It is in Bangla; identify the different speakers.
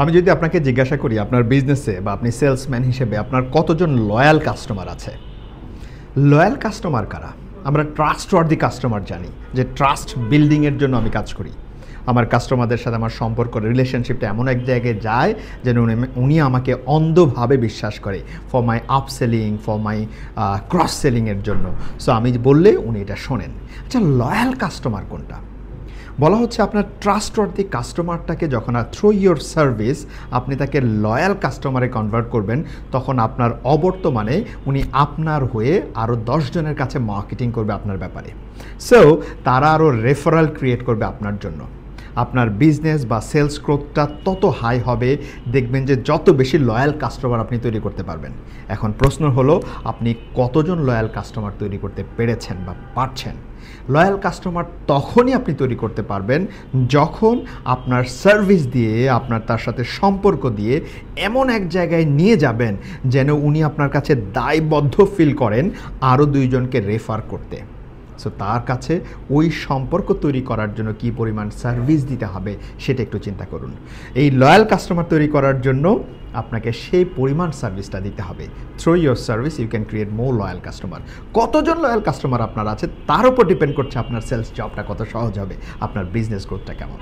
Speaker 1: আমি যদি আপনাকে জিজ্ঞাসা করি আপনার বিজনেসে বা আপনি সেলসম্যান হিসেবে আপনার কতজন লয়াল কাস্টমার আছে? লয়াল কাস্টমার কারা? আমরা ট্রাস্টওয়ার্দি কাস্টমার জানি যে ট্রাস্ট বিল্ডিংয়ের জন্য আমি কাজ করি। আমার কাস্টমারদের সাথে আমার সম্পর্ক রিলেশনশিপটা এমন এক জায়গায় যায় যেন উনি আমাকে অন্ধভাবে বিশ্বাস করে for my upselling, for my cross সেলিংয়ের জন্য। সো আমি বললে উনি এটা শোনেন। আচ্ছা, লয়াল কাস্টমার কোনটা? বলা হচ্ছে আপনার ট্রাস্টওয়ার্দি কাস্টমারটাকে যখন থ্রু ইয়োর সার্ভিস আপনি তাকে লয়াল কাস্টমারে কনভার্ট করবেন, তখন আপনার অবর্তমানে উনি আপনার হয়ে আরও 10 জনের কাছে মার্কেটিং করবে আপনার ব্যাপারে। সো তারা আরও রেফারাল ক্রিয়েট করবে আপনার জন্য। আপনার বিজনেস বা সেলস গ্রোথটা তত হাই হবে, দেখবেন যে যত বেশি লয়াল কাস্টমার আপনি তৈরি করতে পারবেন। এখন প্রশ্ন হলো আপনি কতজন লয়াল কাস্টমার তৈরি করতে পেরেছেন বা পারছেন? লয়াল কাস্টমার তখনই আপনি তৈরি করতে পারবেন যখন আপনার সার্ভিস দিয়ে, আপনার তার সাথে সম্পর্ক দিয়ে এমন এক জায়গায় নিয়ে যাবেন যেন উনি আপনার কাছে দায়বদ্ধ ফিল করেন আরও 2 জনকে রেফার করতে। সো তার কাছে ওই সম্পর্ক তৈরি করার জন্য কী পরিমাণ সার্ভিস দিতে হবে সেটা একটু চিন্তা করুন। এই লয়াল কাস্টমার তৈরি করার জন্য আপনাকে সেই পরিমাণ সার্ভিসটা দিতে হবে। Through your service you can create more loyal customer. কতজন লয়াল কাস্টমার আপনার আছে তার উপর ডিপেন্ড করছে আপনার সেলস জবটা কত সহজ হবে, আপনার বিজনেস গ্রোথটা কেমন।